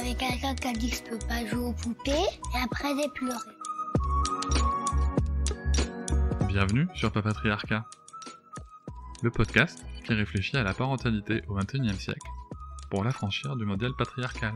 avait quelqu'un qui a dit que je peux pas jouer aux poupées, et après j'ai pleuré. Bienvenue sur Papatriarcat, le podcast qui réfléchit à la parentalité au XXIe siècle pour l'affranchir du modèle patriarcal.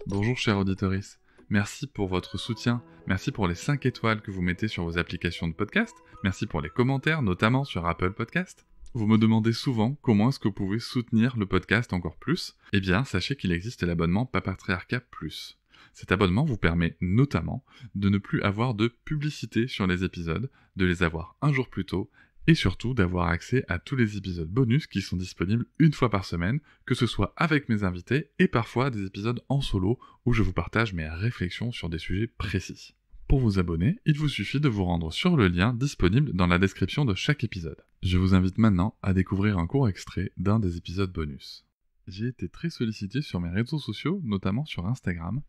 Bonjour chers auditoris, merci pour votre soutien, merci pour les 5 étoiles que vous mettez sur vos applications de podcast, merci pour les commentaires, notamment sur Apple Podcast. Vous me demandez souvent comment est-ce que vous pouvez soutenir le podcast encore plus. Eh bien, sachez qu'il existe l'abonnement Papatriarcat Plus. Cet abonnement vous permet notamment de ne plus avoir de publicité sur les épisodes, de les avoir un jour plus tôt, et surtout d'avoir accès à tous les épisodes bonus qui sont disponibles une fois par semaine, que ce soit avec mes invités et parfois des épisodes en solo où je vous partage mes réflexions sur des sujets précis. Pour vous abonner, il vous suffit de vous rendre sur le lien disponible dans la description de chaque épisode. Je vous invite maintenant à découvrir un court extrait d'un des épisodes bonus. J'ai été très sollicité sur mes réseaux sociaux, notamment sur Instagram,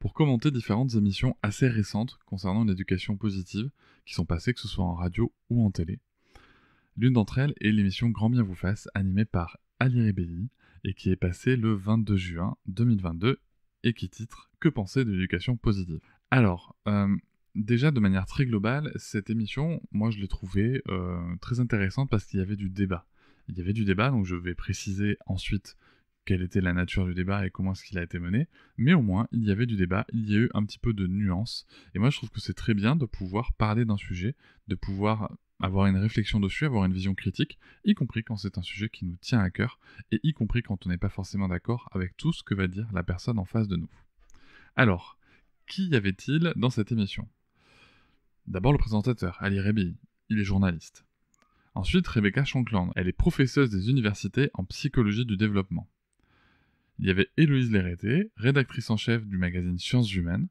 pour commenter différentes émissions assez récentes concernant l'éducation positive qui sont passées que ce soit en radio ou en télé. L'une d'entre elles est l'émission Grand Bien vous fasse, animée par Ali Rebelli et qui est passée le 22 juin 2022 et qui titre « Que penser de l'éducation positive ?» Alors, déjà de manière très globale, cette émission, moi je l'ai trouvée très intéressante parce qu'il y avait du débat. Il y avait du débat, donc je vais préciser ensuite quelle était la nature du débat et comment est-ce qu'il a été mené, mais au moins il y avait du débat, il y a eu un petit peu de nuance, et moi je trouve que c'est très bien de pouvoir parler d'un sujet, de pouvoir avoir une réflexion dessus, avoir une vision critique, y compris quand c'est un sujet qui nous tient à cœur, et y compris quand on n'est pas forcément d'accord avec tout ce que va dire la personne en face de nous. Alors, qui y avait-il dans cette émission ? D'abord le présentateur, Ali Rebelli, il est journaliste. Ensuite Rebecca Shankland, elle est professeuse des universités en psychologie du développement. Il y avait Héloïse Lérété, rédactrice en chef du magazine Sciences Humaines,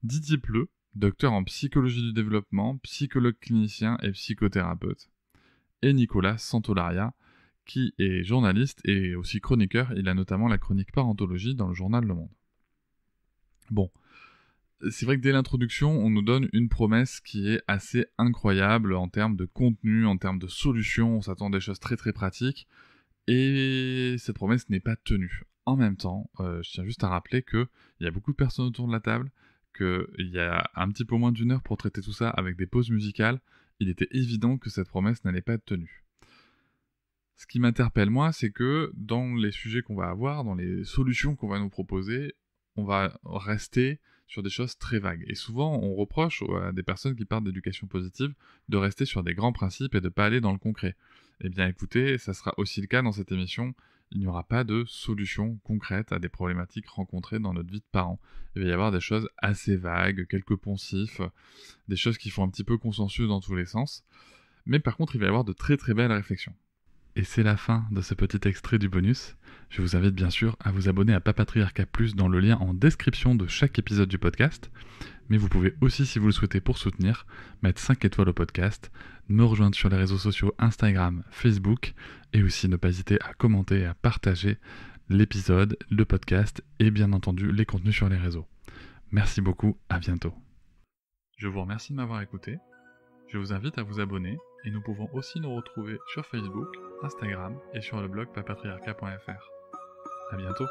Didier Pleu, docteur en psychologie du développement, psychologue clinicien et psychothérapeute, et Nicolas Santolaria, qui est journaliste et aussi chroniqueur, il a notamment la chronique parentologie dans le journal Le Monde. Bon, c'est vrai que dès l'introduction, on nous donne une promesse qui est assez incroyable en termes de contenu, en termes de solutions, on s'attend à des choses très très pratiques, et cette promesse n'est pas tenue. En même temps, je tiens juste à rappeler qu'il y a beaucoup de personnes autour de la table, qu'il y a un petit peu moins d'une heure pour traiter tout ça avec des pauses musicales, il était évident que cette promesse n'allait pas être tenue. Ce qui m'interpelle moi, c'est que dans les sujets qu'on va avoir, dans les solutions qu'on va nous proposer, on va rester sur des choses très vagues. Et souvent, on reproche à des personnes qui parlent d'éducation positive de rester sur des grands principes et de ne pas aller dans le concret. Eh bien écoutez, ça sera aussi le cas dans cette émission. Il n'y aura pas de solution concrète à des problématiques rencontrées dans notre vie de parents. Il va y avoir des choses assez vagues, quelques poncifs, des choses qui font un petit peu consensus dans tous les sens. Mais par contre, il va y avoir de très très belles réflexions. Et c'est la fin de ce petit extrait du bonus. Je vous invite bien sûr à vous abonner à Papatriarcat Plus dans le lien en description de chaque épisode du podcast. Mais vous pouvez aussi, si vous le souhaitez pour soutenir, mettre 5 étoiles au podcast, me rejoindre sur les réseaux sociaux Instagram, Facebook, et aussi ne pas hésiter à commenter et à partager l'épisode, le podcast et bien entendu les contenus sur les réseaux. Merci beaucoup, à bientôt. Je vous remercie de m'avoir écouté. Je vous invite à vous abonner et nous pouvons aussi nous retrouver sur Facebook, Instagram et sur le blog papatriarcat.fr. À bientôt.